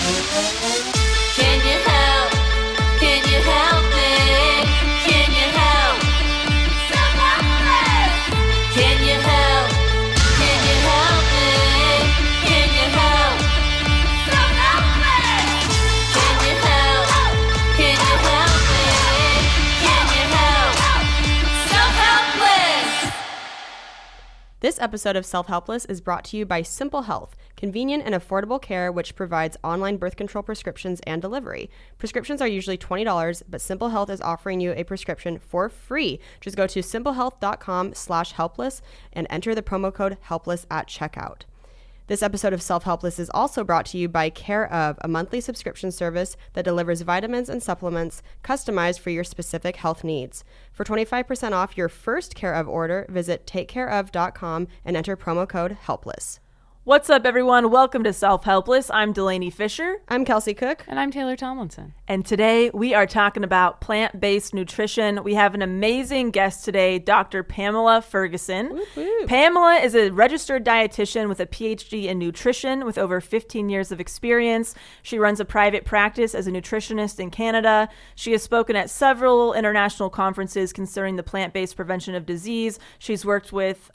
Can you help? Can you help me? Can you help? Self-Helpless! Can you help? Can you help me? Can you help? Self-Helpless! Can you help? Can you help me? Can you help? Self-Helpless! This episode of Self-Helpless is brought to you by Simple Health, convenient and affordable care which provides online birth control prescriptions and delivery. Prescriptions are usually $20, but Simple Health is offering you a prescription for free. Just go to simplehealth.com/helpless and enter the promo code HELPLESS at checkout. This episode of Self-Helpless is also brought to you by Care Of, a monthly subscription service that delivers vitamins and supplements customized for your specific health needs. For 25% off your first Care Of order, visit takecareof.com and enter promo code HELPLESS. What's up, everyone? Welcome to Self-Helpless. I'm Delaney Fisher. I'm Kelsey Cook. And I'm Taylor Tomlinson. And today we are talking about plant-based nutrition. We have an amazing guest today, Dr. Pamela Fergusson. Whoop, whoop. Pamela is a registered dietitian with a PhD in nutrition with over 15 years of experience. She runs a private practice as a nutritionist in Canada. She has spoken at several international conferences concerning the plant-based prevention of disease. She's worked with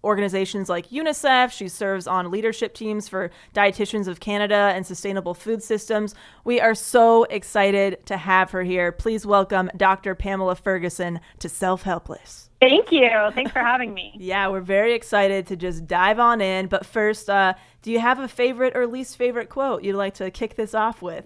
organizations like UNICEF. She serves on leadership teams for Dietitians of Canada and Sustainable Food Systems. We are so excited to have her here. Please welcome Dr. Pamela Fergusson to Self-Helpless. Thank you. Thanks for having me. Yeah, we're very excited to just dive on in. But first, do you have a favorite or least favorite quote you'd like to kick this off with?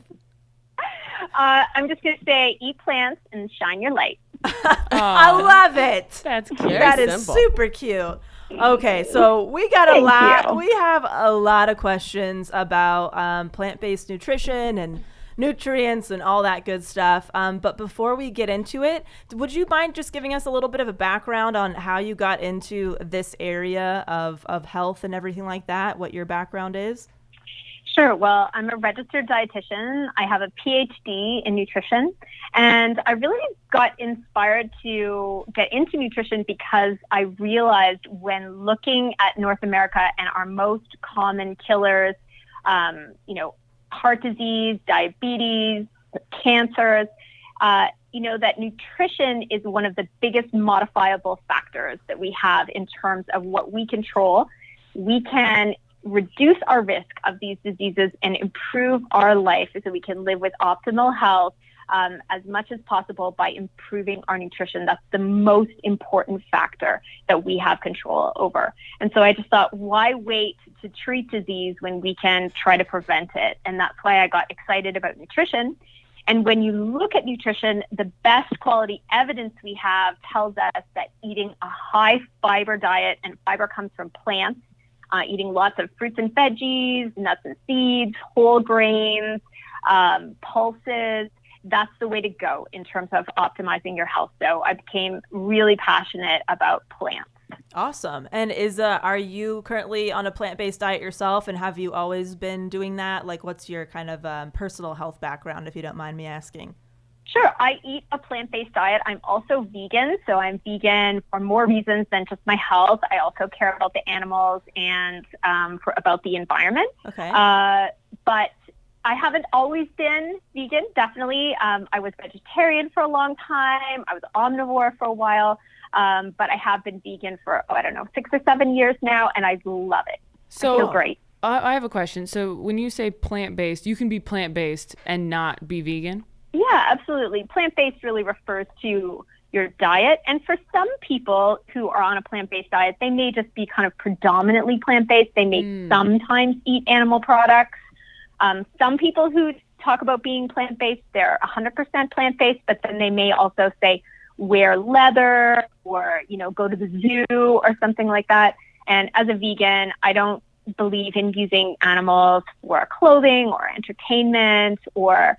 I'm just going to say, eat plants and shine your light. I love it. That's cute. That is simple. super cute. Okay, so we got a Thank lot. you. We have a lot of questions about plant-based nutrition and nutrients and all that good stuff. But before we get into it, would you mind just giving us a little bit of a background on how you got into this area of health and everything like that? What your background is? Sure. Well, I'm a registered dietitian. I have a PhD in nutrition, and I really got inspired to get into nutrition because I realized when looking at North America and our most common killers, heart disease, diabetes, cancers, that nutrition is one of the biggest modifiable factors that we have in terms of what we control. We can reduce our risk of these diseases and improve our life so we can live with optimal health as much as possible by improving our nutrition. That's the most important factor that we have control over. And so I just thought, why wait to treat disease when we can try to prevent it? And that's why I got excited about nutrition. And when you look at nutrition, the best quality evidence we have tells us that eating a high fiber diet, and fiber comes from plants, eating lots of fruits and veggies, nuts and seeds, whole grains, pulses, that's the way to go in terms of optimizing your health. So I became really passionate about plants. Awesome. And are you currently on a plant-based diet yourself, and have you always been doing that? Like, what's your kind of personal health background, if you don't mind me asking? Sure. I eat a plant-based diet. I'm also vegan. So I'm vegan for more reasons than just my health. I also care about the animals and about the environment. Okay. But I haven't always been vegan, definitely. I was vegetarian for a long time. I was omnivore for a while. But I have been vegan for, 6 or 7 years now, and I love it. So I feel great. I have a question. So when you say plant-based, you can be plant-based and not be vegan? Yeah, absolutely. Plant-based really refers to your diet. And for some people who are on a plant-based diet, they may just be kind of predominantly plant-based. They may sometimes eat animal products. Some people who talk about being plant-based, they're 100% plant-based, but then they may also say wear leather or, go to the zoo or something like that. And as a vegan, I don't believe in using animals for clothing or entertainment or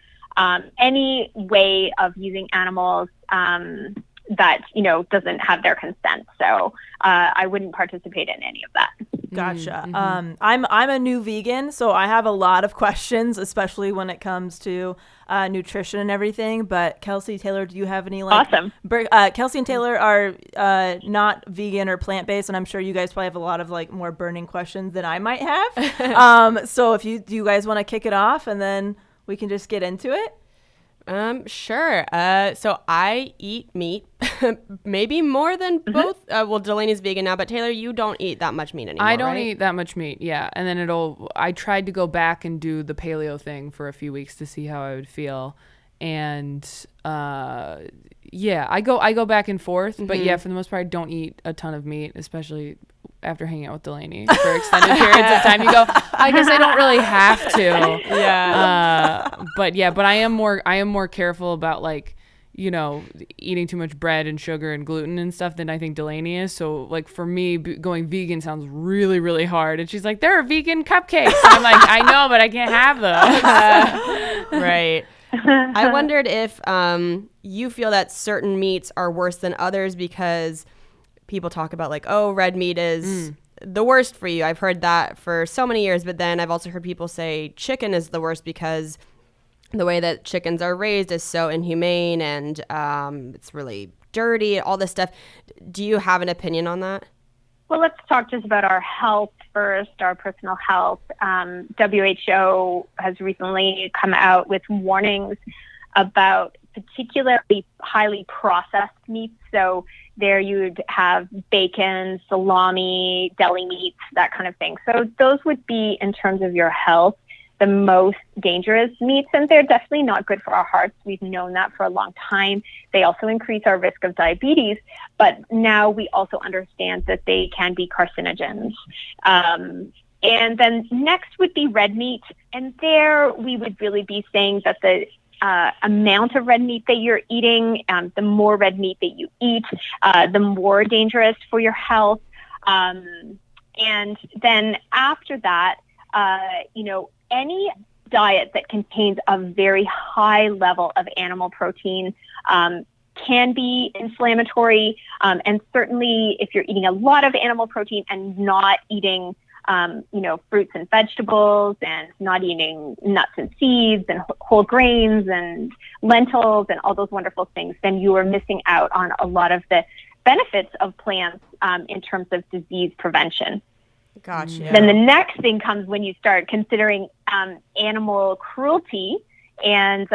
any way of using animals that, doesn't have their consent. So I wouldn't participate in any of that. Gotcha. I'm a new vegan, so I have a lot of questions, especially when it comes to nutrition and everything. But Kelsey, Taylor, do you have any Awesome. Kelsey and Taylor are not vegan or plant based, and I'm sure you guys probably have a lot of more burning questions than I might have. So do you guys want to kick it off, and then we can just get into it? Sure. So I eat meat, maybe more than both. Well, Delaney's vegan now, but Taylor, you don't eat that much meat anymore. I don't right? eat that much meat. Yeah. And then I tried to go back and do the paleo thing for a few weeks to see how I would feel. And, yeah, I go back and forth, but yeah, for the most part, I don't eat a ton of meat, especially after hanging out with Delaney for extended periods of time. You go, I guess I don't really have to. Yeah. But I am more careful about eating too much bread and sugar and gluten and stuff than I think Delaney is. So for me, going vegan sounds really, really hard. And she's like, there are vegan cupcakes. And I'm like, I know, but I can't have those. Right. I wondered if you feel that certain meats are worse than others because people talk about red meat is the worst for you. I've heard that for so many years, but then I've also heard people say chicken is the worst because the way that chickens are raised is so inhumane and it's really dirty, all this stuff. Do you have an opinion on that? Well, let's talk just about our health first, our personal health. WHO has recently come out with warnings about particularly highly processed meats. So there you'd have bacon, salami, deli meats, that kind of thing. So those would be, in terms of your health, the most dangerous meats, and they're definitely not good for our hearts. We've known that for a long time. They also increase our risk of diabetes, but now we also understand that they can be carcinogens. And then next would be red meat, and there we would really be saying that the amount of red meat that you're eating, the more red meat that you eat, the more dangerous for your health. And then after that, any diet that contains a very high level of animal protein can be inflammatory. And certainly if you're eating a lot of animal protein and not eating fruits and vegetables and not eating nuts and seeds and whole grains and lentils and all those wonderful things, then you are missing out on a lot of the benefits of plants in terms of disease prevention. Gotcha. Then the next thing comes when you start considering animal cruelty. And,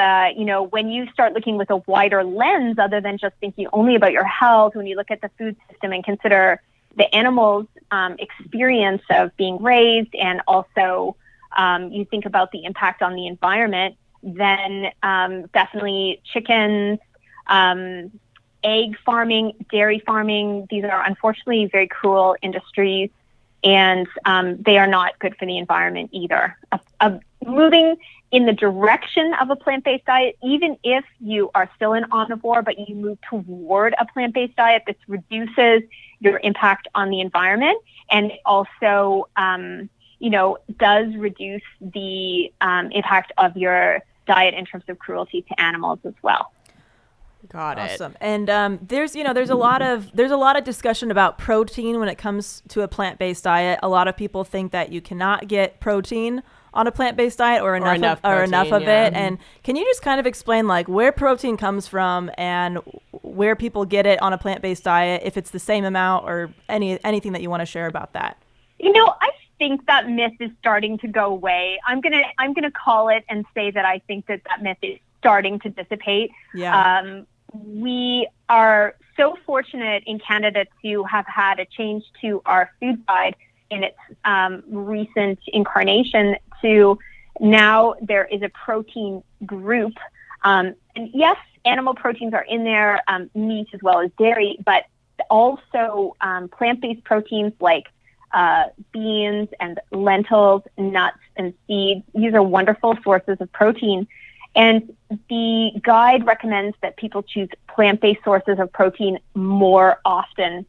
when you start looking with a wider lens other than just thinking only about your health, when you look at the food system and consider the animals' experience of being raised, and also you think about the impact on the environment, then definitely chickens, egg farming, dairy farming, these are unfortunately very cruel industries, and they are not good for the environment either. Moving in the direction of a plant-based diet, even if you are still an omnivore, but you move toward a plant-based diet, this reduces your impact on the environment, and it also, does reduce the impact of your diet in terms of cruelty to animals as well. Got it. Awesome. And there's a lot of discussion about protein when it comes to a plant-based diet. A lot of people think that you cannot get protein on a plant-based diet or enough of it. And can you just kind of explain where protein comes from and where people get it on a plant-based diet, if it's the same amount, or anything that you want to share about that? I think that myth is starting to go away. I'm gonna call it and say that I think that myth is starting to dissipate. Yeah. We are so fortunate in Canada to have had a change to our food guide in its recent incarnation to now there is a protein group. And yes, animal proteins are in there, meat as well as dairy, but also plant-based proteins like beans and lentils, nuts and seeds. These are wonderful sources of protein. And the guide recommends that people choose plant-based sources of protein more often.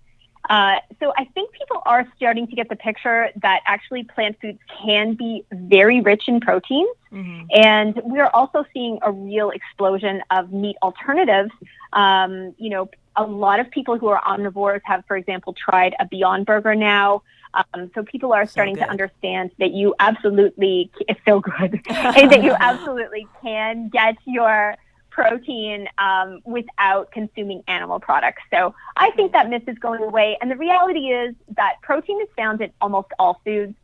So I think people are starting to get the picture that actually plant foods can be very rich in proteins. Mm-hmm. And we're also seeing a real explosion of meat alternatives. A lot of people who are omnivores have, for example, tried a Beyond Burger now. So people are starting good. to understand that you absolutely, it's so good, and that you absolutely can get your protein without consuming animal products. So I think that myth is going away. And the reality is that protein is found in almost all foods.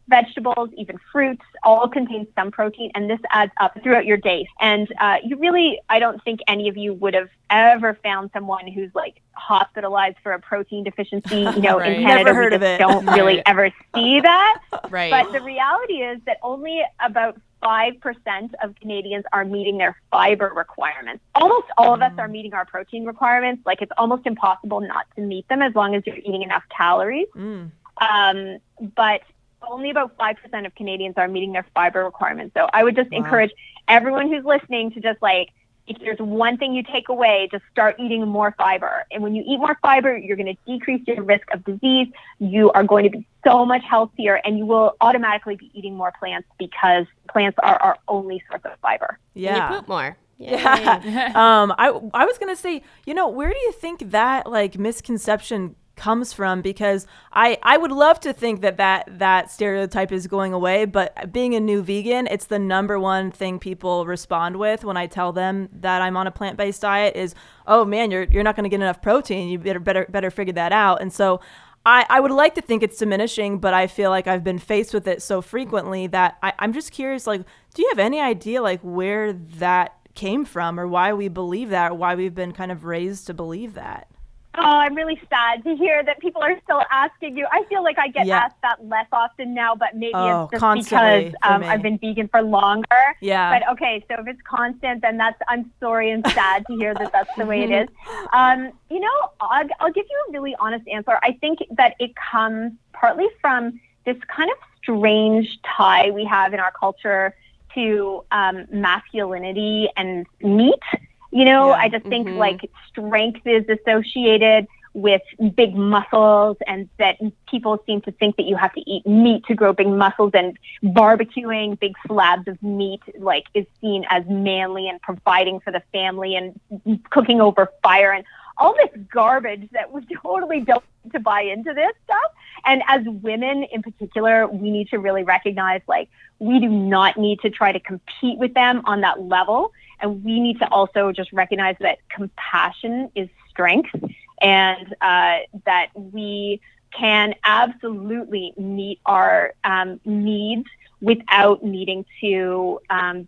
Vegetables, even fruits, all contain some protein, and this adds up throughout your day. And you really, I don't think any of you would have ever found someone who's like hospitalized for a protein deficiency. You know, Right. in Canada, Never heard we of just it. don't really Right. ever see that. Right. But the reality is that only about 5% of Canadians are meeting their fiber requirements. Almost all of us are meeting our protein requirements. Like, it's almost impossible not to meet them as long as you're eating enough calories. But only about 5% of Canadians are meeting their fiber requirements. So I would just encourage everyone who's listening to just like, if there's one thing you take away, just start eating more fiber. And when you eat more fiber, you're going to decrease your risk of disease. You are going to be so much healthier, and you will automatically be eating more plants because plants are our only source of fiber. Yeah. And you poop more. Yay. Yeah. I was going to say, you know, where do you think that like misconception comes from? Because I would love to think that stereotype is going away, but being a new vegan, it's the number one thing people respond with when I tell them that I'm on a plant-based diet is, oh man, you're not going to get enough protein. You better figure that out. And so I would like to think it's diminishing, but I feel like I've been faced with it so frequently that I'm just curious, like, do you have any idea like where that came from or why we believe that or why we've been kind of raised to believe that? Oh, I'm really sad to hear that people are still asking you. I feel like I get asked that less often now, but maybe it's just because I've been vegan for longer. Yeah. But okay, so if it's constant, then I'm sorry and sad to hear that that's the way it is. You know, I'll give you a really honest answer. I think that it comes partly from this kind of strange tie we have in our culture to masculinity and meat. You know, I just think like strength is associated with big muscles, and that people seem to think that you have to eat meat to grow big muscles, and barbecuing big slabs of meat like is seen as manly and providing for the family, and cooking over fire and all this garbage that we totally don't need to buy into this stuff. And as women in particular, we need to really recognize like we do not need to try to compete with them on that level. And we need to also just recognize that compassion is strength, and that we can absolutely meet our needs without needing to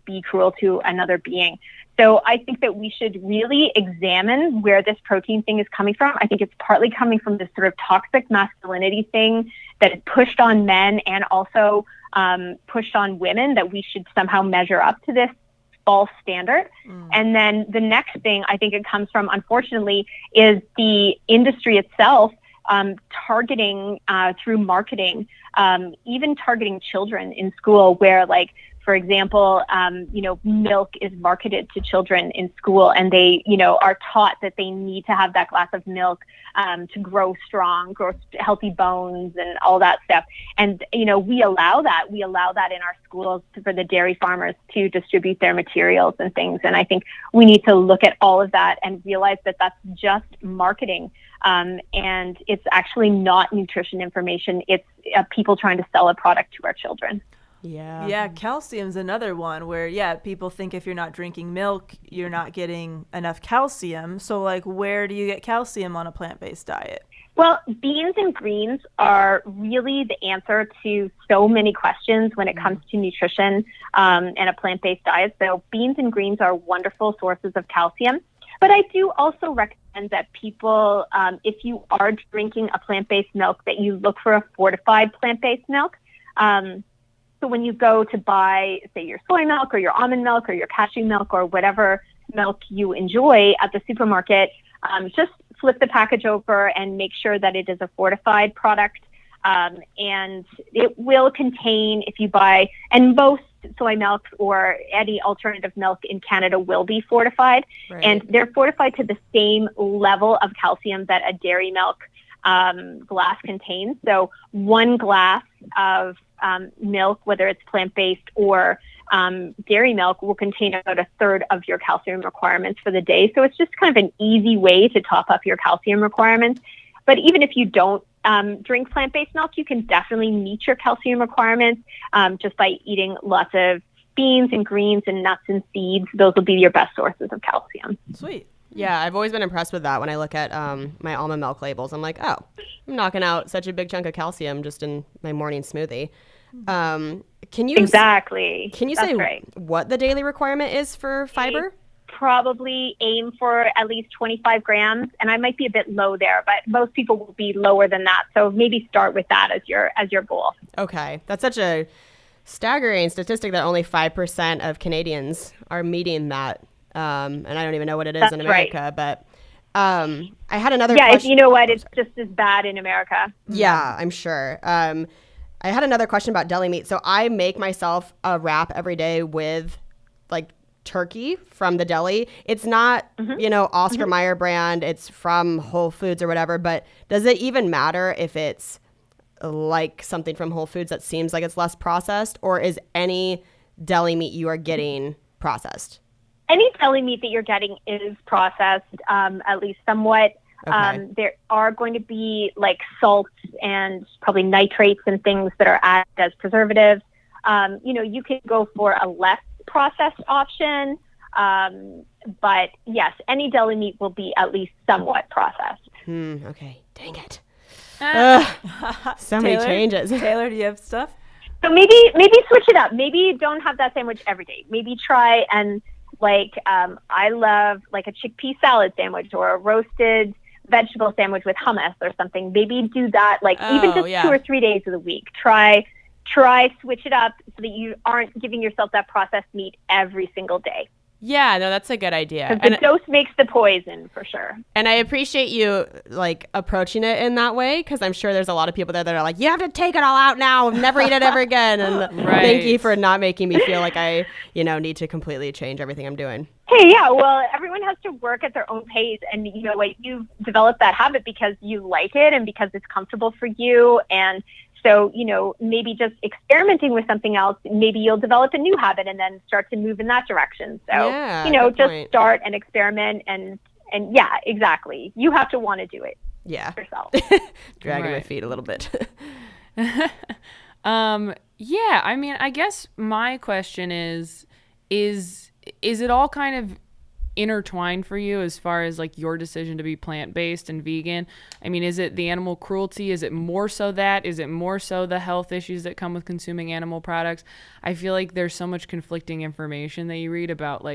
be cruel to another being. So I think that we should really examine where this protein thing is coming from. I think it's partly coming from this sort of toxic masculinity thing that is pushed on men and also pushed on women, that we should somehow measure up to this false standard. And then the next thing I think it comes from, unfortunately, is the industry itself targeting through marketing, even targeting children in school, where like, for example, you know, milk is marketed to children in school, and they, you know, are taught that they need to have that glass of milk to grow strong, grow healthy bones and all that stuff. And, you know, we allow that in our schools for the dairy farmers to distribute their materials and things. And I think we need to look at all of that and realize that that's just marketing. And it's actually not nutrition information. It's people trying to sell a product to our children. Yeah, calcium's another one where, people think if you're not drinking milk, you're not getting enough calcium. So, like, where do you get calcium on a plant-based diet? Well, beans and greens are really the answer to so many questions when it comes to nutrition and a plant-based diet. So beans and greens are wonderful sources of calcium. But I do also recommend that people, if you are drinking a plant-based milk, that you look for a fortified plant-based milk. So when you go to buy, say, your soy milk or your almond milk or your cashew milk or whatever milk you enjoy at the supermarket, just flip the package over and make sure that it is a fortified product. And it will contain, if you buy, and most soy milk or any alternative milk in Canada will be fortified. Right. And they're fortified to the same level of calcium that a dairy milk glass contains. So 1 glass of milk, whether it's plant-based or dairy milk, will contain about 1/3 of your calcium requirements for the day. So it's just kind of an easy way to top up your calcium requirements. But even if you don't drink plant-based milk, you can definitely meet your calcium requirements just by eating lots of beans and greens and nuts and seeds. Those will be your best sources of calcium. Sweet. Yeah, I've always been impressed with that when I look at my almond milk labels. I'm like, oh, I'm knocking out such a big chunk of calcium just in my morning smoothie. Can you Exactly. Can you That's say right. what the daily requirement is for fiber? Probably aim for at least 25 grams, and I might be a bit low there, but most people will be lower than that. So maybe start with that as your goal. Okay, that's such a staggering statistic that only 5% of Canadians are meeting that, and I don't even know what it is in That's right. America. But I had another Yeah, question. you know what? It's just as bad in America. Yeah, I'm sure. I had another question about deli meat. So I make myself a wrap every day with like turkey from the deli. It's not, Oscar Mayer brand. It's from Whole Foods or whatever. But does it even matter if it's like something from Whole Foods that seems like it's less processed, or is any deli meat you are getting processed? Any deli meat that you're getting is processed, at least somewhat. Okay. There are going to be like salts and probably nitrates and things that are added as preservatives. You can go for a less processed option, but yes, any deli meat will be at least somewhat processed. Okay. Dang it. So Taylor? many changes. Taylor, do you have stuff? So maybe switch it up. Maybe don't have that sandwich every day. Maybe try and I love like a chickpea salad sandwich or a roasted vegetable sandwich with hummus or something. Maybe do that even just 2 or 3 days of the week. Try switch it up so that you aren't giving yourself that processed meat every single day. Yeah, no, that's a good idea. Because the dose makes the poison for sure. And I appreciate you approaching it in that way, because I'm sure there's a lot of people there that are like, you have to take it all out now, never eat it ever again. And Right. Thank you for not making me feel like I, need to completely change everything I'm doing. Hey, yeah, well, everyone has to work at their own pace. And, you've developed that habit because you like it and because it's comfortable for you. And so, maybe just experimenting with something else, maybe you'll develop a new habit and then start to move in that direction. So, Yeah, good just point. start and experiment and yeah, exactly. You have to want to do it Yeah. yourself. Dragging my Right. feet a little bit. Yeah, I mean, I guess my question is it all kind of intertwined for you as far as your decision to be plant-based and vegan? I mean, is it the animal cruelty? Is it more so that? Is it more so the health issues that come with consuming animal products? I feel like there's so much conflicting information that you read about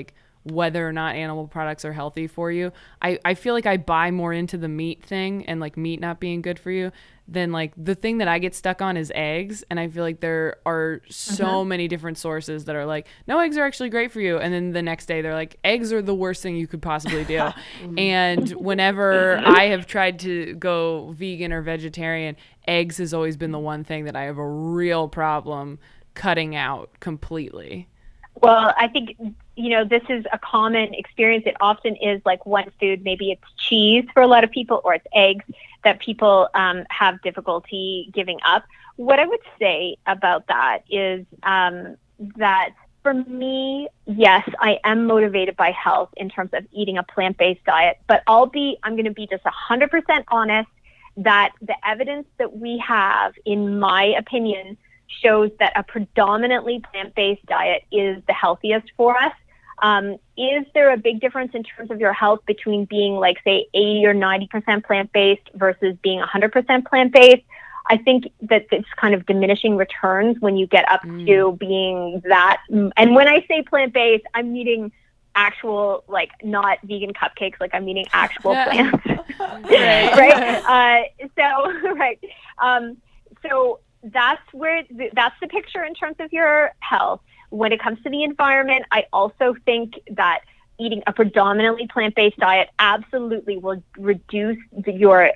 whether or not animal products are healthy for you. I feel like I buy more into the meat thing and meat not being good for you than the thing that I get stuck on is eggs. And I feel like there are so many different sources that are no, eggs are actually great for you. And then the next day they're like, eggs are the worst thing you could possibly do. And whenever I have tried to go vegan or vegetarian, eggs has always been the one thing that I have a real problem cutting out completely. Well, I think, this is a common experience. It often is one food, maybe it's cheese for a lot of people, or it's eggs that people have difficulty giving up. What I would say about that is that for me, yes, I am motivated by health in terms of eating a plant-based diet, but I'm going to be just 100% honest that the evidence that we have, in my opinion, shows that a predominantly plant-based diet is the healthiest for us. Is there a big difference in terms of your health between being say 80 or 90% plant-based versus being 100% plant-based? I think that it's kind of diminishing returns when you get up to being that. And when I say plant-based, I'm meaning actual, not vegan cupcakes, I'm meaning actual plants. Right? So that's the picture in terms of your health. When it comes to the environment, I also think that eating a predominantly plant-based diet absolutely will reduce your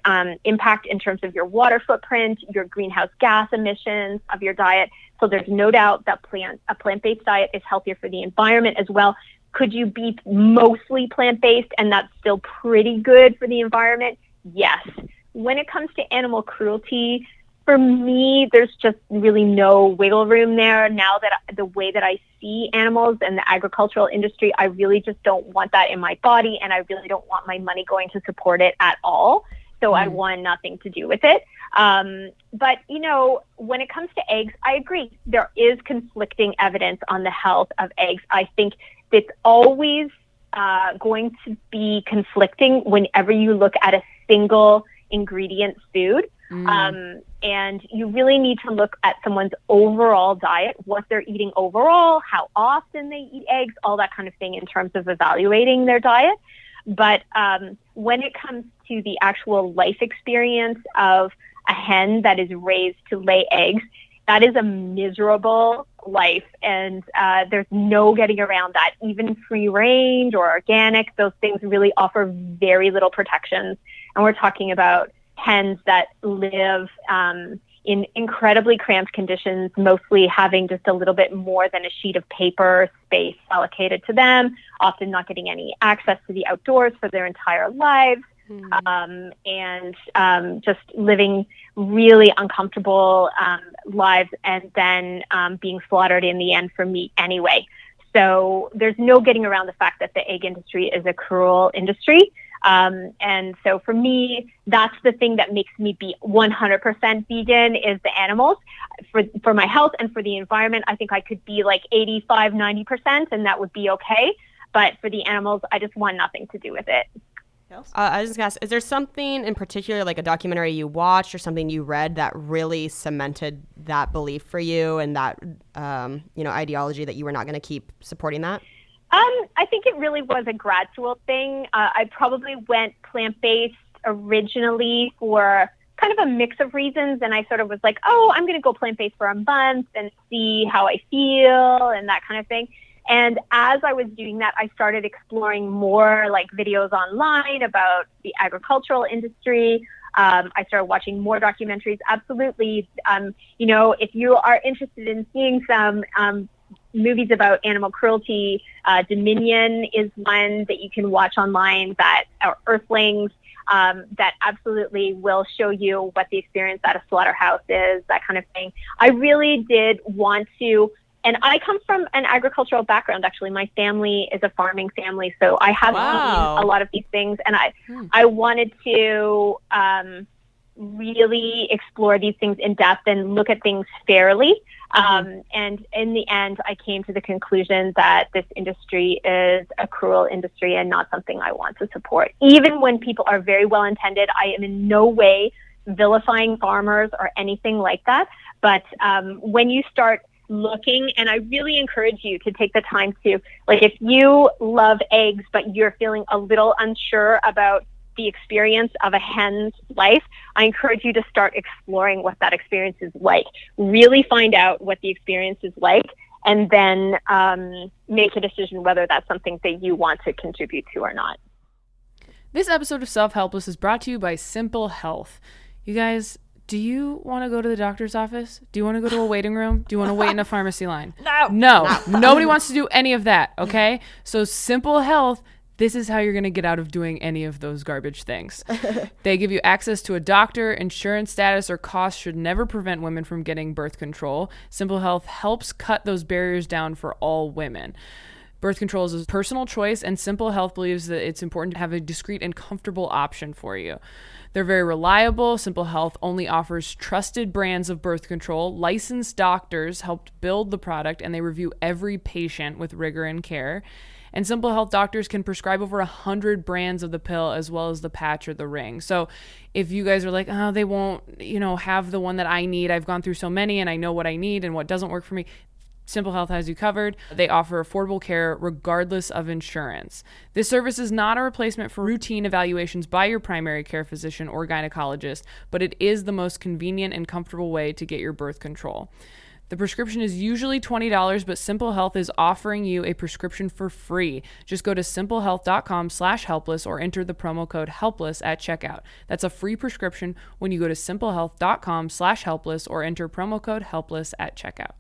impact in terms of your water footprint, your greenhouse gas emissions of your diet. So there's no doubt that a plant-based diet is healthier for the environment as well. Could you be mostly plant-based and that's still pretty good for the environment? Yes. When it comes to animal cruelty, for me, there's just really no wiggle room there. Now that the way that I see animals and the agricultural industry, I really just don't want that in my body, and I really don't want my money going to support it at all. So I want nothing to do with it. But, when it comes to eggs, I agree. There is conflicting evidence on the health of eggs. I think it's always going to be conflicting whenever you look at a single ingredient food. And you really need to look at someone's overall diet, what they're eating overall, how often they eat eggs, all that kind of thing in terms of evaluating their diet. But when it comes to the actual life experience of a hen that is raised to lay eggs, that is a miserable life. And there's no getting around that. Even free range or organic, those things really offer very little protections. And we're talking about hens that live in incredibly cramped conditions, mostly having just a little bit more than a sheet of paper space allocated to them, often not getting any access to the outdoors for their entire lives, and just living really uncomfortable lives, and then being slaughtered in the end for meat anyway. So there's no getting around the fact that the egg industry is a cruel industry. And so for me, that's the thing that makes me be 100% vegan is the animals. For my health and for the environment, I think I could be like 85, 90%, and that would be okay. But for the animals, I just want nothing to do with it. I was just going to ask, is there something in particular, like a documentary you watched or something you read that really cemented that belief for you and that, ideology that you were not going to keep supporting that? I think it really was a gradual thing. I probably went plant-based originally for kind of a mix of reasons. And I sort of was like, I'm going to go plant-based for a month and see how I feel and that kind of thing. And as I was doing that, I started exploring more like videos online about the agricultural industry. I started watching more documentaries. Absolutely. If you are interested in seeing some movies about animal cruelty, Dominion is one that you can watch online that are Earthlings, that absolutely will show you what the experience at a slaughterhouse is, that kind of thing. I really did want to, and I come from an agricultural background, actually. My family is a farming family, so I have seen a lot of these things, and I wanted to really explore these things in depth and look at things fairly. And in the end, I came to the conclusion that this industry is a cruel industry and not something I want to support. Even when people are very well intended, I am in no way vilifying farmers or anything like that. But when you start looking, and I really encourage you to take the time to, like, if you love eggs, but you're feeling a little unsure about the experience of a hen's life, I encourage you to start exploring what that experience is like. Really find out what the experience is like, and then make a decision whether that's something that you want to contribute to or not. This episode of Self-Helpless is brought to you by Simple Health. You guys, do you want to go to the doctor's office? Do you want to go to a waiting room? Do you want to wait in a pharmacy line? No. Nobody wants to do any of that, okay? So Simple Health, this is how you're going to get out of doing any of those garbage things. They give you access to a doctor. Insurance status or cost should never prevent women from getting birth control. Simple Health helps cut those barriers down for all women. Birth control is a personal choice, and Simple Health believes that it's important to have a discreet and comfortable option for you. They're very reliable. Simple Health only offers trusted brands of birth control. Licensed doctors helped build the product, and they review every patient with rigor and care. And Simple Health doctors can prescribe over 100 brands of the pill as well as the patch or the ring. So if you guys are like, they won't, have the one that I need. I've gone through so many and I know what I need and what doesn't work for me. Simple Health has you covered. They offer affordable care regardless of insurance. This service is not a replacement for routine evaluations by your primary care physician or gynecologist, but it is the most convenient and comfortable way to get your birth control. The prescription is usually $20, but Simple Health is offering you a prescription for free. Just go to simplehealth.com/helpless or enter the promo code HELPLESS at checkout. That's a free prescription when you go to simplehealth.com/helpless or enter promo code HELPLESS at checkout.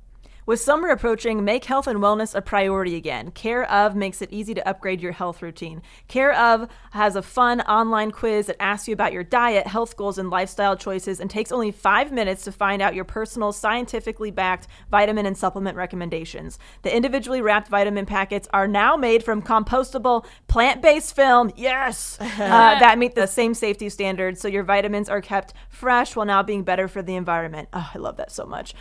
With summer approaching, make health and wellness a priority again. Care of makes it easy to upgrade your health routine. Care of has a fun online quiz that asks you about your diet, health goals, and lifestyle choices, and takes only 5 minutes to find out your personal, scientifically backed vitamin and supplement recommendations. The individually wrapped vitamin packets are now made from compostable plant-based film, yes, that meet the same safety standards, so your vitamins are kept fresh while now being better for the environment. Oh, I love that so much.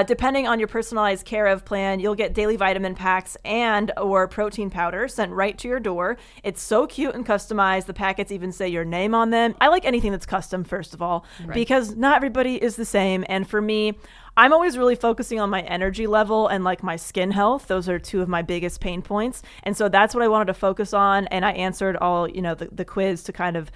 Depending on your personalized Care of plan, you'll get daily vitamin packs and or protein powder sent right to your door. It's so cute and customized. The packets even say your name on them. I like anything that's custom, first of all, because not everybody is the same. And for me, I'm always really focusing on my energy level and like my skin health. Those are two of my biggest pain points. And so that's what I wanted to focus on. And I answered all, the quiz to kind of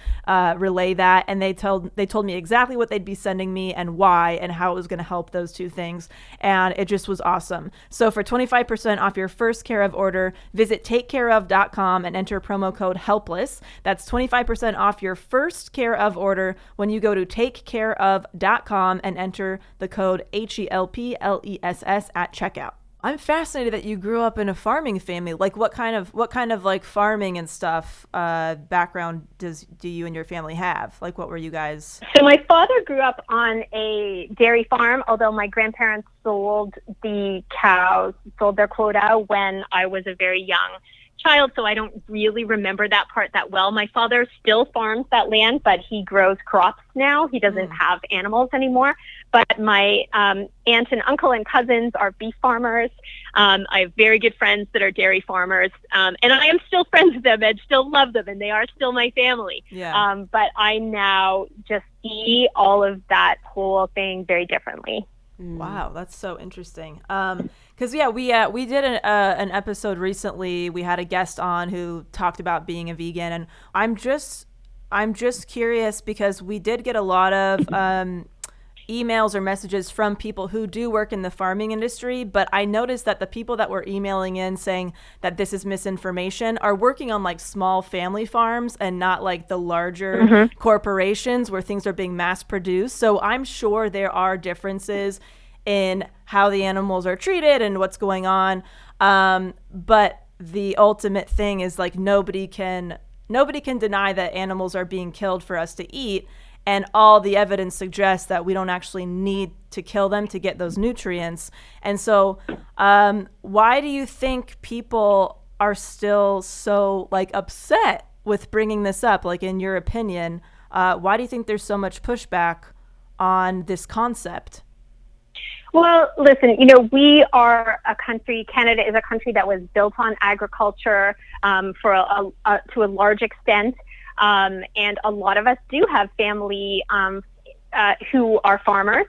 relay that. And they told me exactly what they'd be sending me and why and how it was going to help those two things. And it just was awesome. So for 25% off your first Care of order, visit takecareof.com and enter promo code HELPLESS. That's 25% off your first Care of order when you go to takecareof.com and enter the code HELPLESS at checkout. I'm fascinated that you grew up in a farming family. Like what kind of like farming and stuff background do you and your family have? Like what were you guys? So my father grew up on a dairy farm, although my grandparents sold their quota when I was a very young child, so I don't really remember that part that well. My father still farms that land, but he grows crops now. He doesn't have animals anymore. But my aunt and uncle and cousins are beef farmers. I have very good friends that are dairy farmers, and I am still friends with them and still love them, and they are still my family. Yeah. But I now just see all of that whole thing very differently. Wow, that's so interesting. Because we did an episode recently. We had a guest on who talked about being a vegan, and I'm just curious because we did get a lot of emails or messages from people who do work in the farming industry, but I noticed that the people that were emailing in saying that this is misinformation are working on like small family farms and not like the larger corporations where things are being mass produced. So I'm sure there are differences in how the animals are treated and what's going on. But the ultimate thing is like nobody can deny that animals are being killed for us to eat. And all the evidence suggests that we don't actually need to kill them to get those nutrients. And so why do you think people are still so like upset with bringing this up? Like in your opinion, why do you think there's so much pushback on this concept? Well, listen, we are a country, Canada is a country that was built on agriculture to a large extent. And a lot of us do have family who are farmers,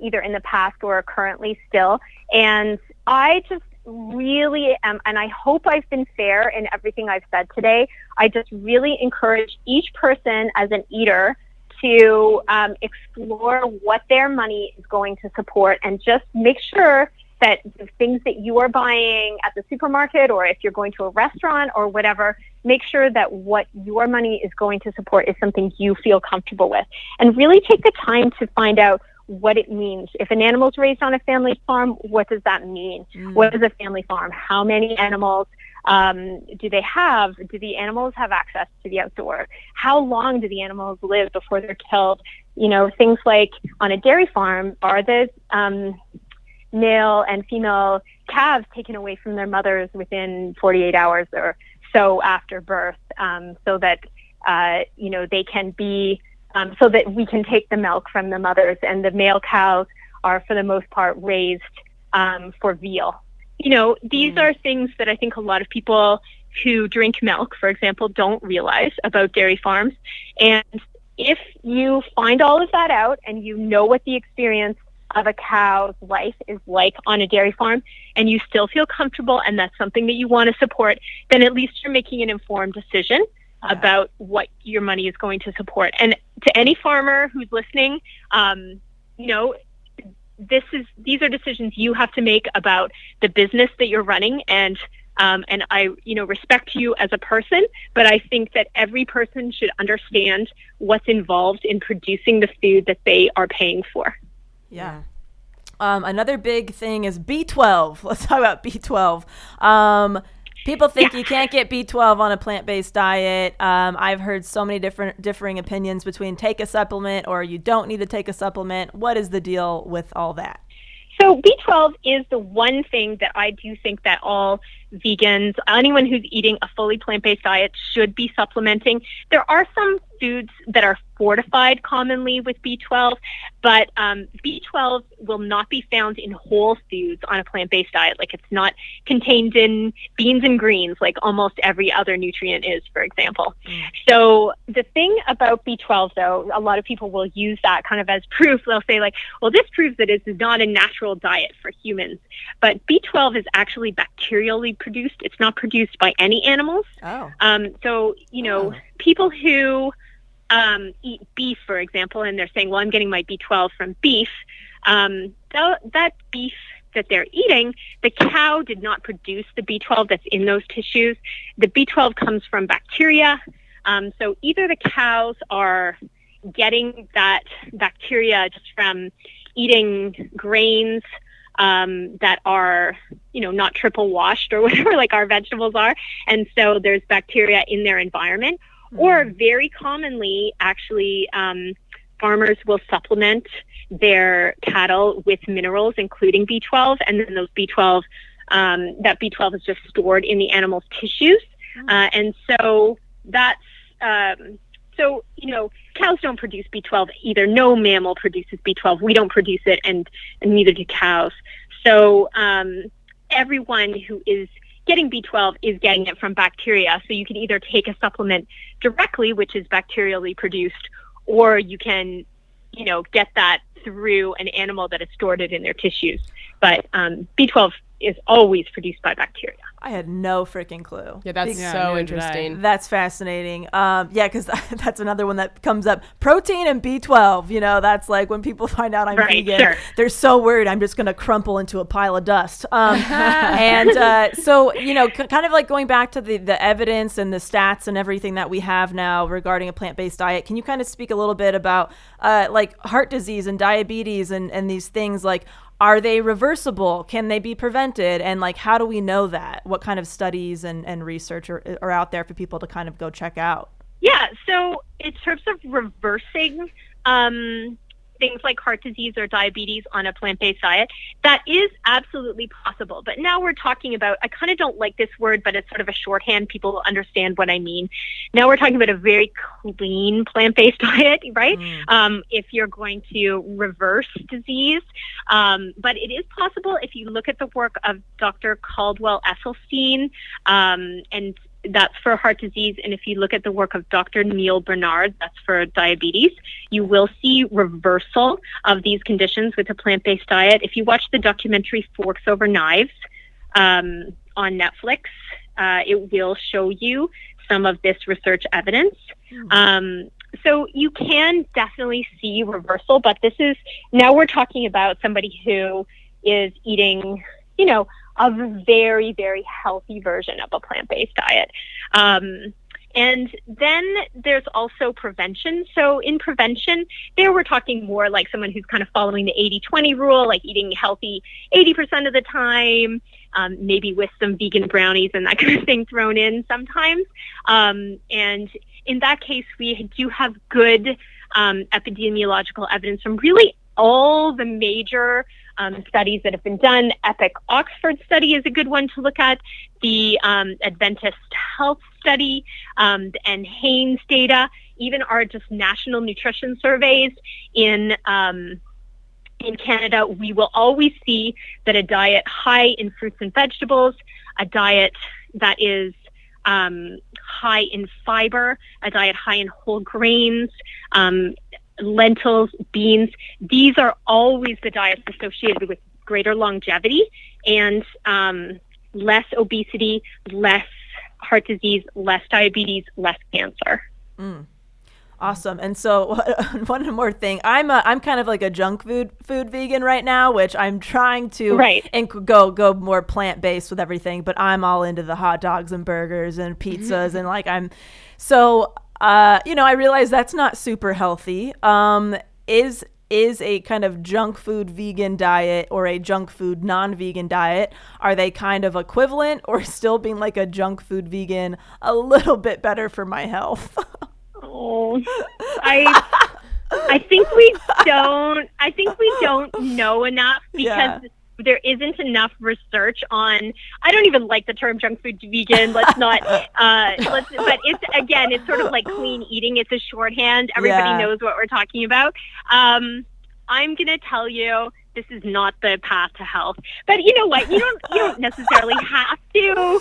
either in the past or currently still. And I just really am, and I hope I've been fair in everything I've said today. I just really encourage each person as an eater to explore what their money is going to support and just make sure that the things that you are buying at the supermarket or if you're going to a restaurant or whatever, make sure that what your money is going to support is something you feel comfortable with. And really take the time to find out what it means. If an animal's raised on a family farm, what does that mean? What is a family farm? How many animals do they have? Do the animals have access to the outdoors? How long do the animals live before they're killed? Things like on a dairy farm, are the male and female calves taken away from their mothers within 48 hours or so after birth, so that they can be so that we can take the milk from the mothers, and the male cows are for the most part raised for veal. These are things that I think a lot of people who drink milk, for example, don't realize about dairy farms. And if you find all of that out and you know what the experience of a cow's life is like on a dairy farm, and you still feel comfortable and that's something that you want to support, then at least you're making an informed decision about what your money is going to support. And to any farmer who's listening, these are decisions you have to make about the business that you're running. And I, respect you as a person, but I think that every person should understand what's involved in producing the food that they are paying for. Yeah. Another big thing is B12. Let's talk about B12. People think you can't get B12 on a plant-based diet. I've heard so many differing opinions between take a supplement or you don't need to take a supplement. What is the deal with all that? So B12 is the one thing that I do think that all vegans, anyone who's eating a fully plant-based diet, should be supplementing. There are some foods that are fortified commonly with B12, but B12 will not be found in whole foods on a plant-based diet. Like, it's not contained in beans and greens like almost every other nutrient is, for example. So the thing about B12, though, a lot of people will use that kind of as proof. They'll say, like, well, this proves that it's not a natural diet for humans. But B12 is actually bacterially produced. It's not produced by any animals. Oh. So, people who eat beef, for example, and they're saying, well, I'm getting my B12 from beef, that beef that they're eating, the cow did not produce the B12 that's in those tissues. The B12 comes from bacteria. So either the cows are getting that bacteria just from eating grains that are, not triple washed or whatever, like our vegetables are. And so there's bacteria in their environment. Or very commonly, actually, farmers will supplement their cattle with minerals, including B12, and then those B12, that B12 is just stored in the animal's tissues. And so that's, cows don't produce B12 either. No mammal produces B12. We don't produce it, and neither do cows. So everyone who is getting B12 is getting it from bacteria. So you can either take a supplement directly, which is bacterially produced, or you can, get that through an animal that has stored it in their tissues. But B12 is always produced by bacteria. I had no freaking clue. Yeah, that's so interesting. That's fascinating. Because that's another one that comes up. Protein and B12, that's like when people find out I'm vegan, sure. They're so worried I'm just going to crumple into a pile of dust. And so, kind of like going back to the evidence and the stats and everything that we have now regarding a plant-based diet, can you kind of speak a little bit about like heart disease and diabetes and these things? Like, are they reversible? Can they be prevented? And like, how do we know that? What kind of studies and research are out there for people to kind of go check out? Yeah, so in terms of reversing things like heart disease or diabetes on a plant-based diet, that is absolutely possible. But now we're talking about, I kind of don't like this word, but it's sort of a shorthand. People will understand what I mean. Now we're talking about a very clean plant-based diet, right? If you're going to reverse disease. But it is possible if you look at the work of Dr. Caldwell Esselstyn, and that's for heart disease. And if you look at the work of Dr. Neil Bernard, that's for diabetes, you will see reversal of these conditions with a plant-based diet. If you watch the documentary Forks Over Knives on Netflix, it will show you some of this research evidence. So you can definitely see reversal, but now we're talking about somebody who is eating, a very, very healthy version of a plant-based diet. And then there's also prevention. So in prevention, there we're talking more like someone who's kind of following the 80-20 rule, like eating healthy 80% of the time, maybe with some vegan brownies and that kind of thing thrown in sometimes. And in that case, we do have good epidemiological evidence from really all the major studies that have been done. Epic Oxford study is a good one to look at. The Adventist Health study and Haines data, even our just national nutrition surveys in Canada, we will always see that a diet high in fruits and vegetables, a diet that is high in fiber, a diet high in whole grains, lentils, beans, these are always the diets associated with greater longevity and less obesity, less heart disease, less diabetes, less cancer. Awesome. And so one more thing, I'm kind of like a junk food vegan right now, which I'm trying to and go more plant-based with everything, but I'm all into the hot dogs and burgers and pizzas and like I realize that's not super healthy. Is a kind of junk food vegan diet or a junk food non-vegan diet, are they kind of equivalent, or still being like a junk food vegan a little bit better for my health? I think we don't. I think we don't know enough because Yeah. there isn't enough research on. I don't even like the term junk food vegan. Let's not. But it's sort of like clean eating. It's a shorthand. Everybody Yeah. knows what we're talking about. I'm gonna tell you, this is not the path to health. But you know what? You don't necessarily have to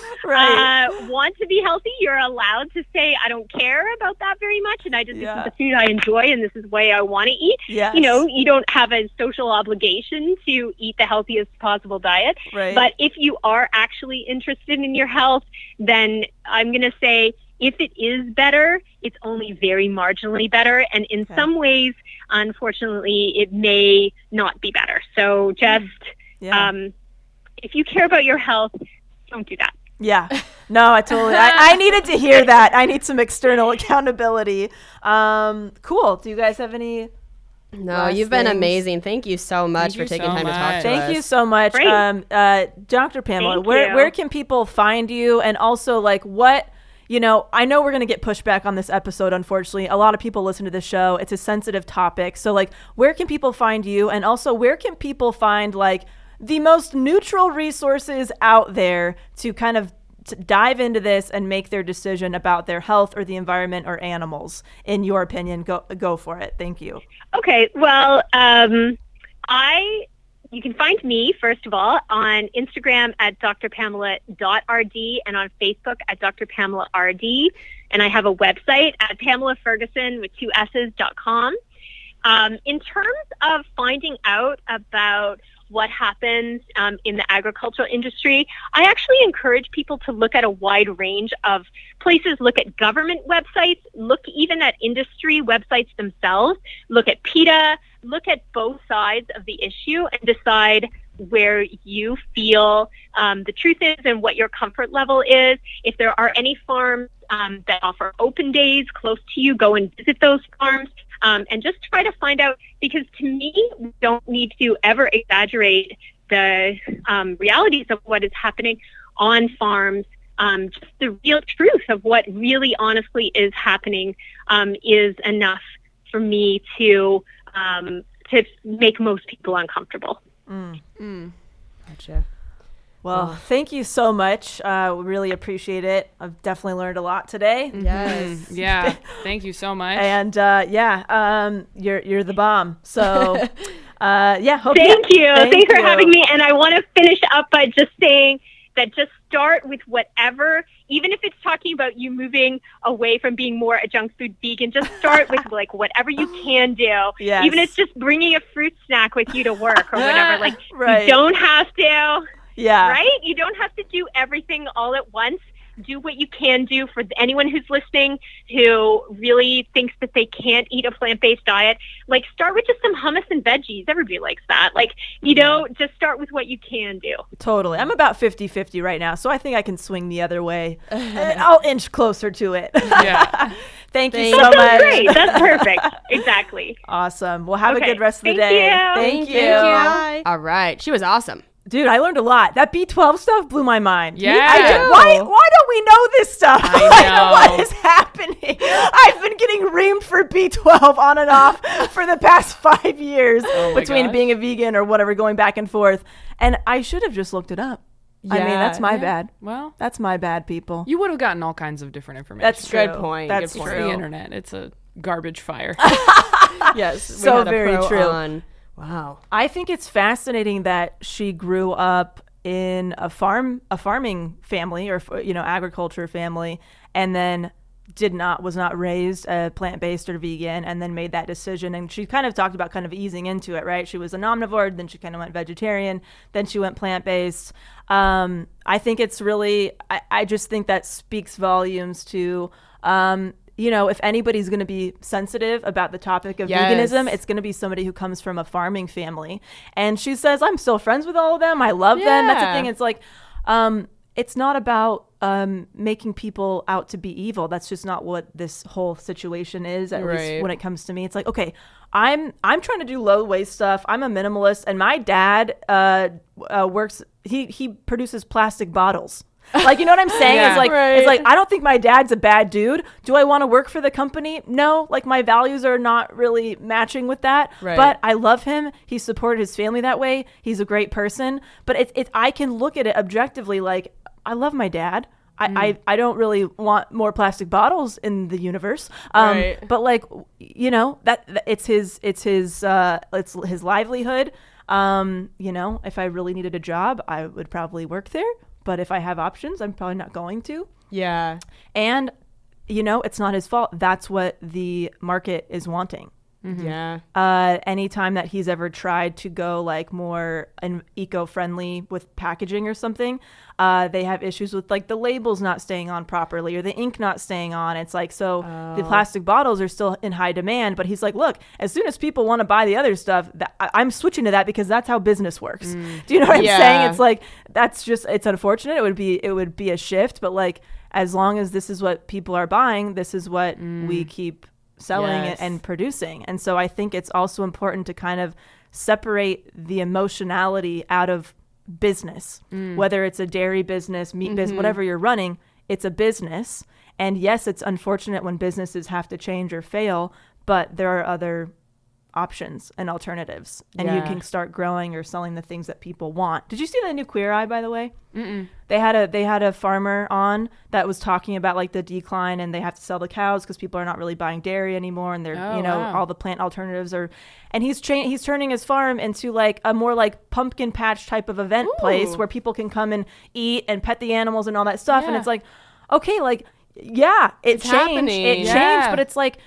want to be healthy. You're allowed to say, I don't care about that very much, and I just this is the food I enjoy, and this is the way I want to eat. Yes. You know, you don't have a social obligation to eat the healthiest possible diet. Right. But if you are actually interested in your health, then I'm going to say, if it is better, it's only very marginally better. And in some ways, unfortunately, it may not be better. So just if you care about your health, don't do that. Yeah. No, I totally. I needed to hear that. I need some external accountability. Cool. Do you guys have any? No, last you've been things? amazing. Thank you so much for you taking so time to talk much. to us. Thank you so much. Great. Dr. Pamela, Thank where you. where can people find you? And also, like, what, you know, I know we're going to get pushback on this episode, unfortunately. A lot of people listen to this show. It's a sensitive topic. So, like, where can people find you? And also, where can people find, like, the most neutral resources out there to kind of dive into this and make their decision about their health or the environment or animals? In your opinion, go for it. Thank you. Okay, well, you can find me, first of all, on Instagram at drpamela.rd and on Facebook at drpamela.rd. And I have a website at pamelafergusson with 2 S's.com. In terms of finding out about what happens in the agricultural industry, I actually encourage people to look at a wide range of places, look at government websites, look even at industry websites themselves, look at PETA, look at both sides of the issue and decide where you feel the truth is and what your comfort level is. If there are any farms that offer open days close to you, go and visit those farms. And just try to find out, because to me, we don't need to ever exaggerate the realities of what is happening on farms. Just the real truth of what really honestly is happening is enough for me to make most people uncomfortable. Gotcha. Well, thank you so much. We really appreciate it. I've definitely learned a lot today. Yes. Yeah. Thank you so much. And you're the bomb. So hope Thank you. Thanks for having me. And I want to finish up by just saying that just start with whatever, even if it's talking about you moving away from being more a junk food vegan, just start with like whatever you can do. Yes. Even if it's just bringing a fruit snack with you to work or whatever. Like Right. you don't have to. Yeah. Right? You don't have to do everything all at once. Do what you can do. For anyone who's listening who really thinks that they can't eat a plant-based diet, like start with just some hummus and veggies. Everybody likes that. Like, just start with what you can do. Totally. I'm about 50-50 right now, so I think I can swing the other way. I'll inch closer to it. Yeah. Thank you Thank so you. much. Great. That's perfect. Exactly. Awesome. Well, have a Okay. good rest of the Thank day. you. Thank you. Bye. All right. She was awesome. Dude, I learned a lot. That B12 stuff blew my mind. Yeah. Why don't we know this stuff? I know. What is happening? I've been getting reamed for B12 on and off for the past 5 years Oh my between gosh. being a vegan or whatever, going back and forth. And I should have just looked it up. I mean, that's my bad. Well, That's my bad, people. you would have gotten all kinds of different information. That's true. Good point. That's Good It's point. the internet. It's a garbage fire. Yes. we So had a very pro true. on- Wow. I think it's fascinating that she grew up in a farming family, or agriculture family, and then was not raised plant-based or vegan, and then made that decision. And she kind of talked about kind of easing into it, right? She was an omnivore, then she kind of went vegetarian, then she went plant-based. I think it's really, I just think that speaks volumes to, if anybody's going to be sensitive about the topic of Yes. veganism, it's going to be somebody who comes from a farming family. And she says, I'm still friends with all of them. I love them. That's the Yeah. thing. It's like, it's not about making people out to be evil. That's just not what this whole situation is, at least Right. when it comes to me. It's like, okay, I'm trying to do low waste stuff. I'm a minimalist, and my dad works. He produces plastic bottles. Like, you know what I'm saying? Yeah. It's like, Right. it's like, I don't think my dad's a bad dude. Do I want to work for the company? No, like my values are not really matching with that, Right. but I love him. He supported his family that way. He's a great person, but I can look at it objectively. Like, I love my dad. I don't really want more plastic bottles in the universe. Right. But like, you know, that it's his livelihood. You know, if I really needed a job, I would probably work there. But if I have options, I'm probably not going to. Yeah. And, you know, it's not his fault. That's what the market is wanting. Yeah. Anytime that he's ever tried to go like more eco-friendly with packaging or something, they have issues with like the labels not staying on properly or the ink not staying on. It's like, so the plastic bottles are still in high demand, but he's like, look, as soon as people want to buy the other stuff, I'm switching to that because that's how business works. Do you know what I'm saying? It's like, that's just, it's unfortunate. It would be a shift, but like, as long as this is what people are buying, this is what we keep selling Yes. and producing. And so I think it's also important to kind of separate the emotionality out of business, whether it's a dairy business, meat business, whatever you're running, it's a business. And yes, it's unfortunate when businesses have to change or fail, but there are other options and alternatives, and you Yeah. can start growing or selling the things that people want. Did you see the new Queer Eye, by the way? They had a farmer on that was talking about like the decline, and they have to sell the cows because people are not really buying dairy anymore, and they're wow. all the plant alternatives are, and he's turning his farm into like a more like pumpkin patch type of event place where people can come and eat and pet the animals and all that stuff. And Yeah. it's like, okay, like yeah, it changed, happening. it Yeah. changed, but it's like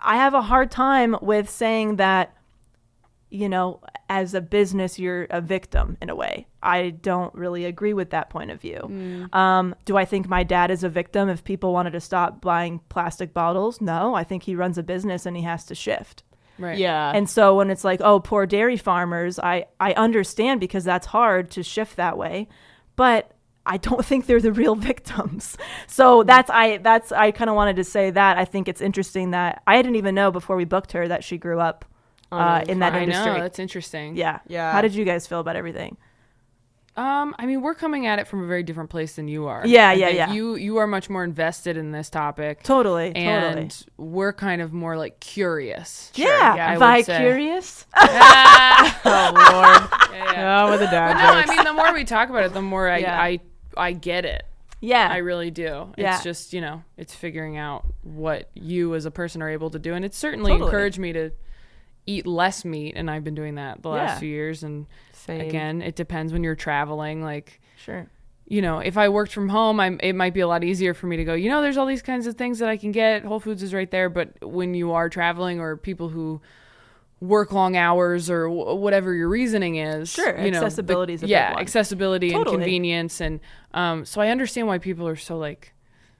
I have a hard time with saying that, you know, as a business, you're a victim in a way. I don't really agree with that point of view. Do I think my dad is a victim if people wanted to stop buying plastic bottles? No, I think he runs a business and he has to shift. Right. Yeah. And so when it's like, oh, poor dairy farmers, I understand because that's hard to shift that way. But I don't think they're the real victims. So I kind of wanted to say that. I think it's interesting that I didn't even know before we booked her that she grew up in that I industry. know, that's interesting. Yeah. Yeah. How did you guys feel about everything? I mean, we're coming at it from a very different place than you are. Yeah, I yeah, think yeah. You are much more invested in this topic. Totally. And we're kind of more like curious. Yeah. I would Bi say. curious. Oh Lord. Yeah. Oh, with the But dad no, I jokes. mean, the more we talk about it, the more Yeah. I get it. Yeah. I really do. Yeah. It's just, you know, it's figuring out what you as a person are able to do. And it's certainly Totally. encouraged me to eat less meat. And I've been doing that the last Yeah. few years. And Same. again, it depends when you're traveling. Like, Sure. you know, if I worked from home, it might be a lot easier for me to go, you know, there's all these kinds of things that I can get. Whole Foods is right there. But when you are traveling, or people who work long hours, or whatever your reasoning is, Sure, you know, accessibility is a big yeah, one. accessibility Totally. and convenience. And so I understand why people are so like,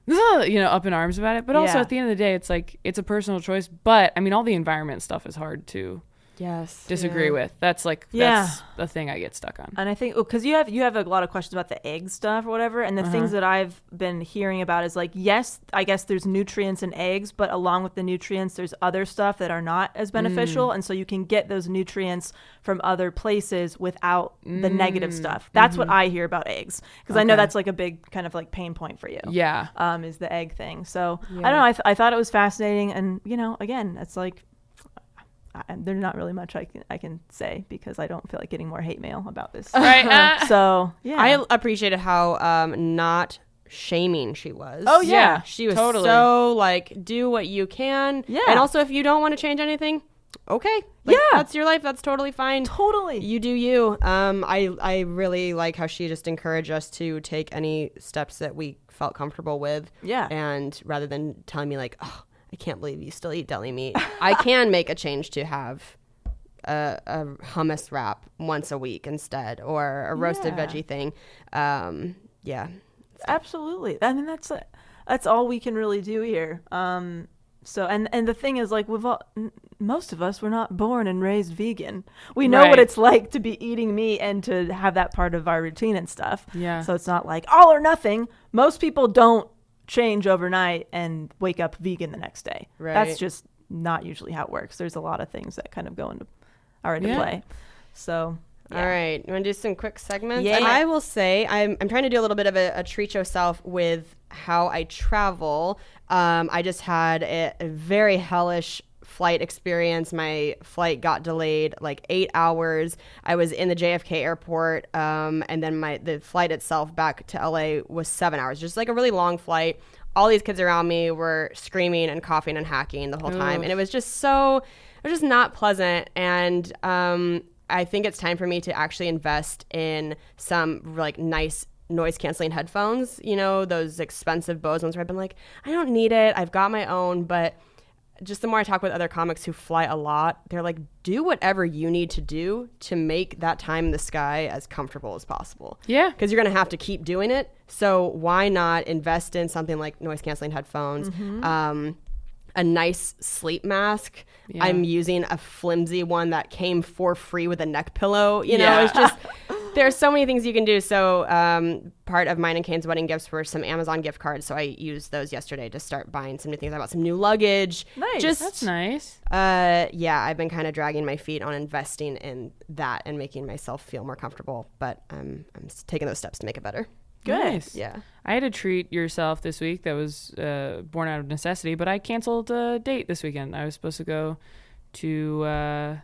you know, up in arms about it. But also Yeah. at the end of the day, it's like, it's a personal choice. But I mean, all the environment stuff is hard to Yes. disagree with. That's like, Yeah. that's the thing I get stuck on. And I think because you have a lot of questions about the egg stuff or whatever, and the things that I've been hearing about is like, yes, I guess there's nutrients in eggs, but along with the nutrients, there's other stuff that are not as beneficial, and so you can get those nutrients from other places without the negative stuff. That's what I hear about eggs, because I know Okay. that's like a big kind of like pain point for you. Yeah. Is the egg thing. So I don't know. I thought it was fascinating, and you know, again, it's like. There's not really much I can say because I don't feel like getting more hate mail about this. Right. So yeah, I appreciated how not shaming she was. Oh, yeah. She was Totally. so like, do what you can. Yeah. And also, if you don't want to change anything, okay. Like, Yeah. That's your life. That's totally fine. totally. You do you. I really like how she just encouraged us to take any steps that we felt comfortable with. Yeah. And rather than telling me like, oh, I can't believe you still eat deli meat, I can make a change to have a hummus wrap once a week instead, or a roasted Yeah. veggie thing. Yeah. Absolutely. I mean, that's all we can really do here. So and the thing is, like, most of us were not born and raised vegan. We know what Right. it's like to be eating meat and to have that part of our routine and stuff. Yeah. So it's not like all or nothing. Most people don't change overnight and wake up vegan the next day. Right. That's just not usually how it works. There's a lot of things that kind of go into Yeah. play. So All right. You want to do some quick segments? Yeah. And I will say I'm trying to do a little bit of a treat yourself with how I travel. I just had a very hellish flight experience. My flight got delayed like 8 hours. I was in the JFK airport, and then the flight itself back to LA was 7 hours. Just like a really long flight. All these kids around me were screaming and coughing and hacking the whole time, and it was just not pleasant. And I think it's time for me to actually invest in some like nice noise canceling headphones. You know, those expensive Bose ones where I've been like, I don't need it. I've got my own. But just the more I talk with other comics who fly a lot, they're like, do whatever you need to do to make that time in the sky as comfortable as possible. Yeah. Because you're going to have to keep doing it. So why not invest in something like noise canceling headphones, a nice sleep mask. Yeah. I'm using a flimsy one that came for free with a neck pillow. You know, it's just, there's so many things you can do. So part of mine and Kane's wedding gifts were some Amazon gift cards. So I used those yesterday to start buying some new things. I bought some new luggage. Nice. That's nice. Yeah, I've been kind of dragging my feet on investing in that and making myself feel more comfortable. But I'm taking those steps to make it better. Good. Nice. Yeah. I had to treat yourself this week that was born out of necessity, but I canceled a date this weekend. I was supposed to go to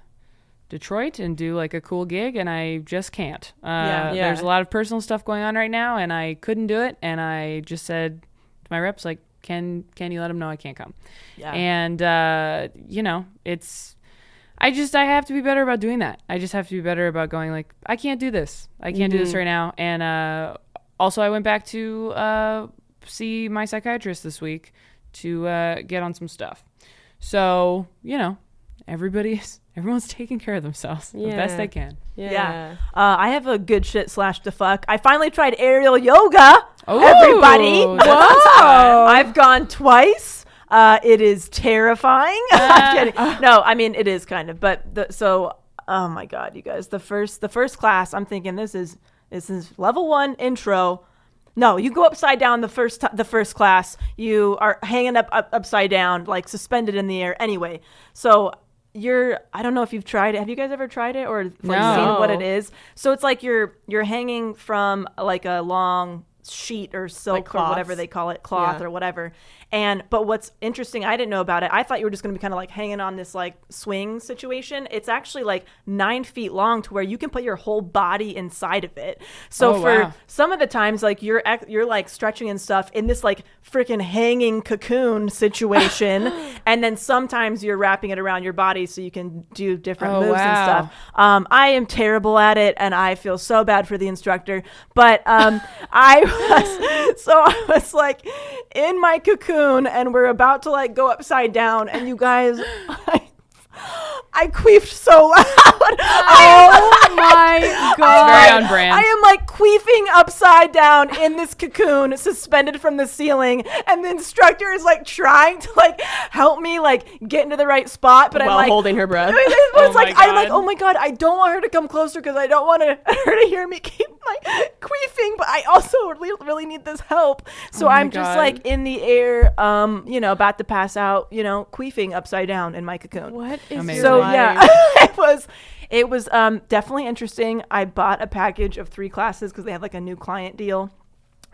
Detroit and do like a cool gig, and I just can't. There's a lot of personal stuff going on right now, and I couldn't do it. And I just said to my reps, like, can you let them know I can't come? Yeah. And, you know, I have to be better about doing that. I just have to be better about going like, I can't do this. I can't do this right now. And also I went back to see my psychiatrist this week to get on some stuff. So, you know, everyone's taking care of themselves the best they can. Yeah. I have a good shit / to fuck. I finally tried aerial yoga. Everybody. Whoa. I've gone twice. It is terrifying. I'm kidding. No, I mean, it is kind of, but oh my God, you guys, the first class, I'm thinking this is level 1 intro. No, you go upside down the first class. You are hanging upside down, like suspended in the air. Anyway, so I don't know if you've tried it. Have you guys ever tried it or seen what it is? So it's like you're hanging from like a long sheet or silk or whatever they call it, cloth or whatever. But what's interesting, I didn't know about it. I thought you were just going to be kind of like hanging on this like swing situation. It's actually like 9 feet long to where you can put your whole body inside of it. So for some of the times, like you're like stretching and stuff in this like freaking hanging cocoon situation. And then sometimes you're wrapping it around your body so you can do different moves and stuff. I am terrible at it and I feel so bad for the instructor. But I was like in my cocoon and we're about to like go upside down and you guys, I queefed so loud. Oh my God. Very on brand. I am like queefing upside down in this cocoon suspended from the ceiling and the instructor is like trying to like help me like get into the right spot, but While I'm like holding her breath. I'm like, oh my God, I don't want her to come closer because I don't want her to hear me keep like queefing, but I also really need this help. So I'm just like in the air, about to pass out, queefing upside down in my cocoon. What is Amazing. So yeah, it was definitely interesting. I bought a package of 3 classes because they have like a new client deal.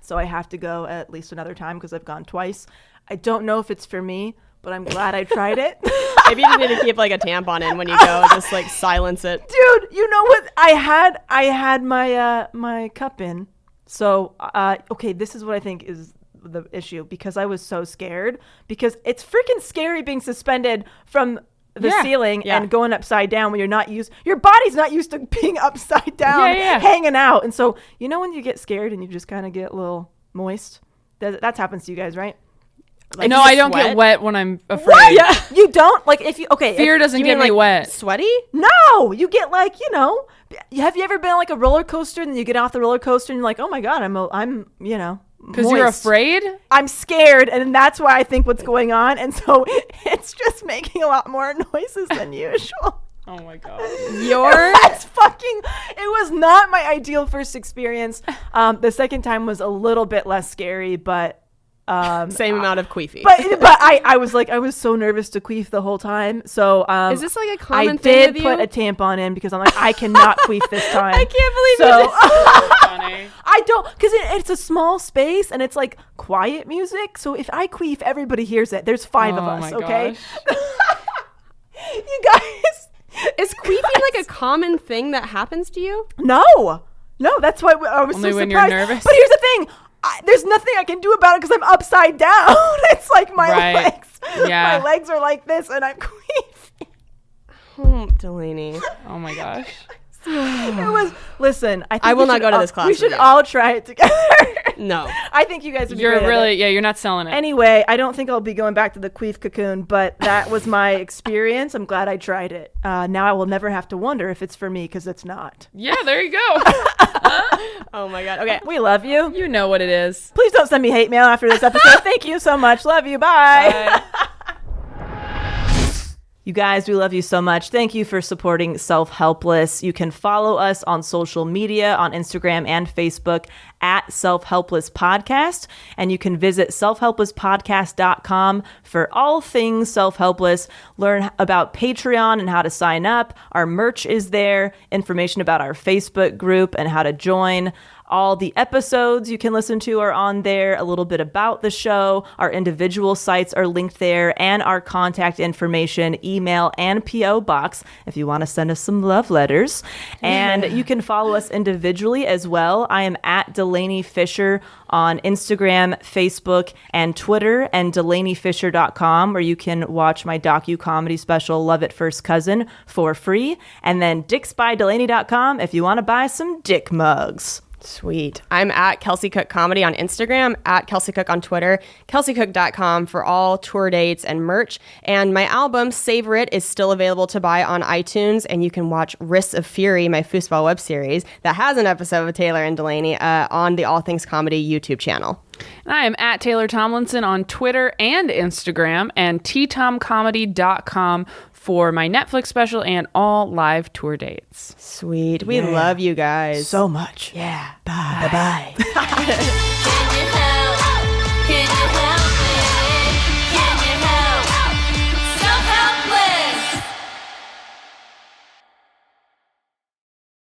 So I have to go at least another time because I've gone twice. I don't know if it's for me, but I'm glad I tried it. Maybe you need to keep like a tampon in when you go, just like silence it. Dude, you know what? I had my my cup in. So okay, this is what I think is the issue because I was so scared because it's freaking scary being suspended from the ceiling and going upside down when your body's not used to being upside down, hanging out. And so, when you get scared and you just kind of get a little moist, that happens to you guys, right? Like no, I don't get wet when I'm afraid. What? Yeah. You don't? Like if you, okay. Fear doesn't get me wet. Sweaty? No, you get like, have you ever been on like a roller coaster and you get off the roller coaster and you're like, oh my God, I'm because you're afraid? I'm scared, and that's why I think what's going on. And so it's just making a lot more noises than usual. Oh my God. It was not my ideal first experience. The second time was a little bit less scary, but Same amount of queefy. But I was so nervous to queef the whole time. So is this like a common I thing did with put you? a tampon in because I'm like, I cannot queef this time. I can't believe so. it. Funny. I don't, because it's a small space and it's like quiet music. So if I queef, everybody hears it. There's 5 of Oh us, my okay? gosh. You guys. Is queefing like a common thing that happens to you? No, that's why I was Only so when you're surprised. nervous? But here's the thing. There's nothing I can do about it because I'm upside down. It's like my Right. legs. Yeah. My legs are like this and I'm queefing. Oh, Delaney. Oh my gosh. It was, listen, I think I will we not should go to all- this class We with should you. all try it together. No. I think you guys would be You're great at really, it. yeah, you're not selling it. Anyway, I don't think I'll be going back to the queef cocoon, but that was my experience. I'm glad I tried it. Now I will never have to wonder if it's for me because it's not. Yeah, there you go. Oh my God. Okay. We love you. You know what it is. Please don't send me hate mail after this episode. Thank you so much. Love you. Bye. You guys, we love you so much. Thank you for supporting Self-Helpless. You can follow us on social media on Instagram and Facebook at Self-Helpless Podcast. And you can visit selfhelplesspodcast.com for all things Self-Helpless. Learn about Patreon and how to sign up. Our merch is there. Information about our Facebook group and how to join. All the episodes you can listen to are on there, a little bit about the show. Our individual sites are linked there, and our contact information, email, and P.O. box if you want to send us some love letters. And you can follow us individually as well. I am at Delaney Fisher on Instagram, Facebook, and Twitter, and DelaneyFisher.com, where you can watch my docu-comedy special, Love at First Cousin, for free. And then DicksByDelaney.com if you want to buy some dick mugs. Sweet. I'm at Kelsey Cook Comedy on Instagram, at Kelsey Cook on Twitter, kelseycook.com for all tour dates and merch. And my album, Savor It, is still available to buy on iTunes, and you can watch Wrists of Fury, my foosball web series that has an episode with Taylor and Delaney on the All Things Comedy YouTube channel. And I am at Taylor Tomlinson on Twitter and Instagram, and ttomcomedy.com for my Netflix special and all live tour dates. Sweet. We love you guys. So much. Yeah. Bye. Bye. Can